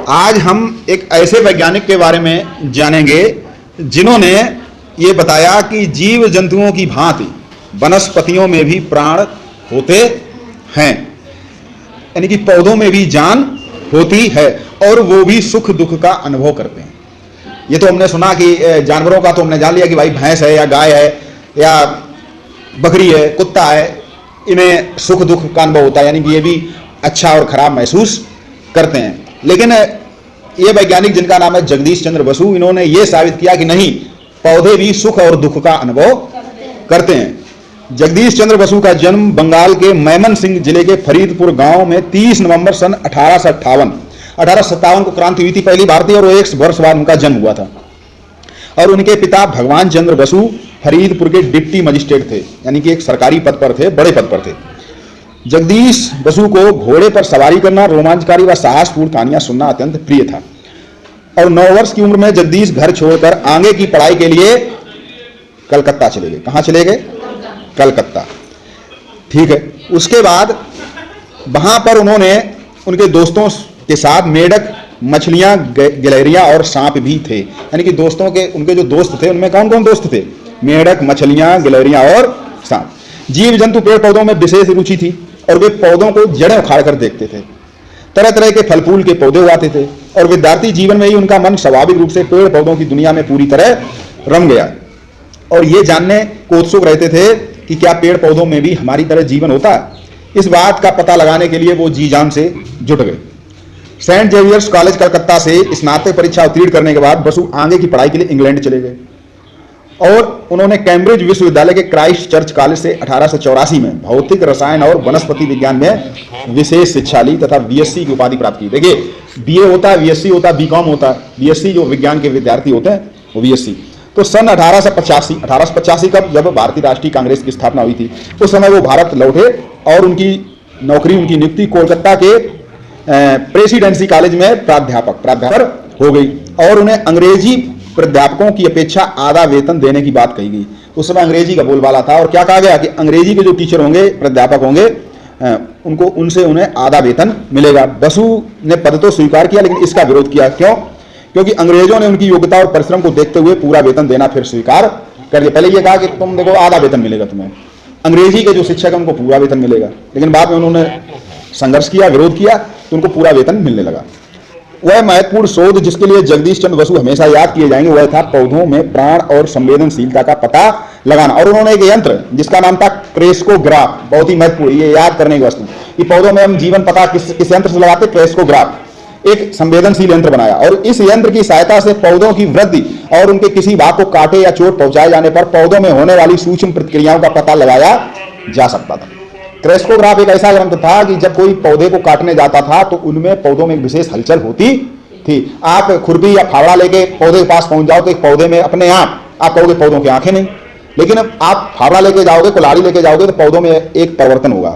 आज हम एक ऐसे वैज्ञानिक के बारे में जानेंगे जिन्होंने ये बताया कि जीव जंतुओं की भांति वनस्पतियों में भी प्राण होते हैं, यानी कि पौधों में भी जान होती है और वो भी सुख दुख का अनुभव करते हैं। ये तो हमने सुना कि जानवरों का तो हमने जान लिया कि भाई भैंस है या गाय है या बकरी है, कुत्ता है, इन्हें सुख दुख का अनुभव होता है, यानी कि ये भी अच्छा और खराब महसूस करते हैं। लेकिन ये वैज्ञानिक जिनका नाम है जगदीश चंद्र बसु, इन्होंने ये साबित किया कि नहीं, पौधे भी सुख और दुख का अनुभव करते हैं। जगदीश चंद्र बसु का जन्म बंगाल के मैमन सिंह जिले के फरीदपुर गांव में 30 नवंबर सन 1857 को क्रांति हुई थी पहली भारतीय, और 1 वर्ष बाद उनका जन्म हुआ था। और उनके पिता भगवान चंद्र बसु फरीदपुर के डिप्टी मजिस्ट्रेट थे, यानी कि एक सरकारी पद पर थे, बड़े पद पर थे। जगदीश बसु को घोड़े पर सवारी करना, रोमांचकारी व साहसपूर्ण कहानियां सुनना अत्यंत प्रिय था। और 9 वर्ष की उम्र में जगदीश घर छोड़कर आगे की पढ़ाई के लिए कलकत्ता चले गए। कहां चले गए? कलकत्ता। ठीक है। उसके बाद वहां पर उन्होंने उनके दोस्तों के साथ मेढक, मछलियां, गिलहरियां और सांप भी थे, यानी कि दोस्तों के उनके जो दोस्त थे उनमें कौन कौन दोस्त थे? मेढक, मछलियां, गिलहरियां और सांप। जीव जंतु पेड़ पौधों में विशेष रुचि थी और वे पौधों को जड़ें उखाड़ कर देखते थे। तरह तरह के फल फूल के पौधे उगाते थे और विद्यार्थी जीवन में ही उनका मन स्वाभाविक रूप से पेड़ पौधों की दुनिया में पूरी तरह रम गया और ये जानने को उत्सुक रहते थे कि क्या पेड़ पौधों में भी हमारी तरह जीवन होता है। इस बात का पता लगाने के लिए वो जी जान से जुट गए। सेंट जेवियर्स कॉलेज कलकत्ता से स्नातक परीक्षा उत्तीर्ण करने के बाद बसु आगे की पढ़ाई के लिए इंग्लैंड चले गए और उन्होंने कैम्ब्रिज विश्वविद्यालय के क्राइस्ट चर्च कॉलेज से 1884 में भौतिक रसायन और वनस्पति विज्ञान में विशेष शिक्षा ली तथा बीएससी की उपाधि प्राप्त की। देखिए, बीए होता है, बीएससी होता है, बीकॉम होता है, बीएससी जो विज्ञान के विद्यार्थी होते हैं वो बीएससी। तो सन 1885 कब, जब भारतीय राष्ट्रीय कांग्रेस की स्थापना हुई थी, उस समय वो भारत लौटे और उनकी नियुक्ति कोलकाता के प्रेसिडेंसी कॉलेज में प्राध्यापक हो गई और उन्हें अंग्रेजी प्राध्यापकों की अपेक्षा आधा वेतन देने की बात कही गई। उस समय अंग्रेजी का बोलबाला था और क्या कहा गया कि अंग्रेजी के जो टीचर होंगे, प्राध्यापक होंगे, उन्हें आधा वेतन मिलेगा। बसु ने पद तो स्वीकार किया लेकिन इसका विरोध किया। क्यों? क्योंकि अंग्रेजों ने उनकी योग्यता और परिश्रम को देखते हुए पूरा वेतन देना फिर स्वीकार कर दिया। पहले ये कहा कि तुम देखो आधा वेतन मिलेगा तुम्हें, अंग्रेजी के जो शिक्षक है उनको पूरा वेतन मिलेगा, लेकिन बाद में उन्होंने संघर्ष किया, विरोध किया तो उनको पूरा वेतन मिलने लगा। वह महत्वपूर्ण शोध जिसके लिए जगदीश चंद्र बसु हमेशा याद किए जाएंगे वह था पौधों में प्राण और संवेदनशीलता का पता लगाना। और उन्होंने एक यंत्र जिसका नाम था क्रेस्कोग्राफ, बहुत ही महत्वपूर्ण, ये याद करने की वस्तु कि पौधों में हम जीवन पता किस यंत्र से लगाते? क्रेस्कोग्राफ, एक संवेदनशील यंत्र बनाया और इस यंत्र की सहायता से पौधों की वृद्धि और उनके किसी भाग को काटे या चोट पहुंचाए जाने पर पौधों में होने वाली सूक्ष्म प्रतिक्रियाओं का पता लगाया जा सकता था। क्रेस्कोग्राफ एक ऐसा यंत्र था कि जब कोई पौधे को काटने जाता था तो उनमें पौधों में एक विशेष हलचल होती थी। आप खुरपी या फावड़ा लेके पौधे के पास पहुंच जाओ तो एक पौधे में अपने आप कहोगे पौधों की आंखें नहीं, लेकिन अब आप फावड़ा लेके जाओगे, कुल्हाड़ी लेके जाओगे तो पौधों में एक परिवर्तन होगा।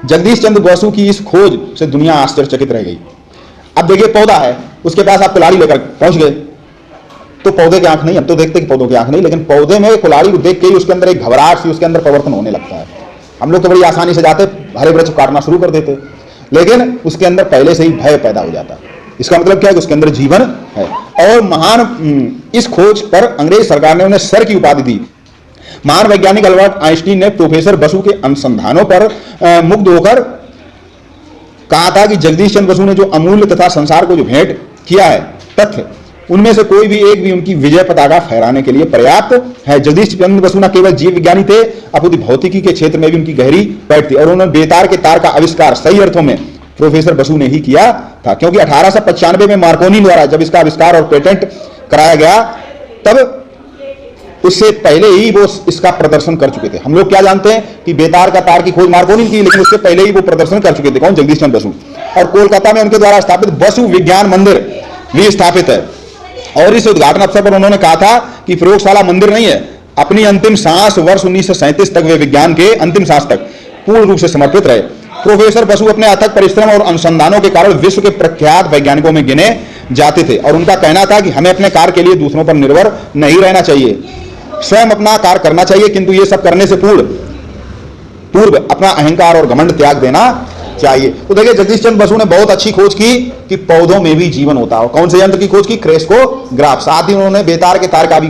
जगदीश चंद्र बसु की इस खोज से दुनिया आश्चर्यचकित रह गई। अब देखिए, पौधा है, उसके पास आप कुल्हाड़ी लेकर पहुंच गए तो पौधे की आंख नहीं, अब तो देखते कि पौधों की आंख नहीं, लेकिन पौधे में कुल्हाड़ी को देख के ही उसके अंदर एक घबराहट सी, उसके अंदर परिवर्तन होने लगता है। हम लोग तो बड़ी आसानी से जाते, हरे वृक्ष काटना शुरू कर देते, लेकिन उसके अंदर पहले से ही भय पैदा हो जाता है। इसका मतलब क्या है कि उसके अंदर जीवन है। और महान इस खोज पर अंग्रेज सरकार ने उन्हें सर की उपाधि दी। महान वैज्ञानिक अल्बर्ट आइंस्टीन ने प्रोफेसर बसु के अनुसंधानों पर मुग्ध होकर कहा था कि जगदीश चंद्र बसु ने जो अमूल्य तथा संसार को जो भेंट किया है तथ्य, उनमें से कोई भी एक भी उनकी विजय पताका फहराने के लिए पर्याप्त है। जगदीश चंद्र बसु न केवल जीव विज्ञानी थे, अपितु भौतिकी के क्षेत्र में भी उनकी गहरी पैठ थी और उन्होंने बेतार के तार का आविष्कार सही अर्थों में प्रोफेसर बसु ने ही किया था। क्योंकि 1895 में मार्कोनी द्वारा जब इसका आविष्कार और पेटेंट कराया गया तब उससे पहले ही वो इसका प्रदर्शन कर चुके थे। हम लोग क्या जानते हैं कि बेतार का तार की खोज मार्कोनी की, लेकिन उससे पहले ही वो प्रदर्शन कर चुके थे। कौन? जगदीश चंद्र बसु। और कोलकाता में उनके द्वारा स्थापित बसु विज्ञान मंदिर भी स्थापित है और इस उद्घाटन अवसर पर उन्होंने कहा था कि प्रयोगशाला मंदिर नहीं है, अपनी अंतिम सांस वर्ष 1937 तक वे विज्ञान के अंतिम सांस तक पूर्ण रूप से समर्पित रहे। प्रोफेसर बसु अपने अथक परिश्रम और अनुसंधानों के कारण विश्व के प्रख्यात वैज्ञानिकों में गिने जाते थे और उनका कहना था कि हमें अपने कार्य के लिए दूसरों पर निर्भर नहीं रहना चाहिए, स्वयं अपना कार्य करना चाहिए, किंतु ये सब करने से पूर्व अपना अहंकार और घमंड त्याग देना चाहिए। तो देखिए जगदीश चंद्र बसु ने बहुत अच्छी खोज की कि पौधों में भी जीवन होता है। कौन से यंत्र की खोज की? क्रेस्कोग्राफ। साथ ही उन्होंने बेतार के तार का भी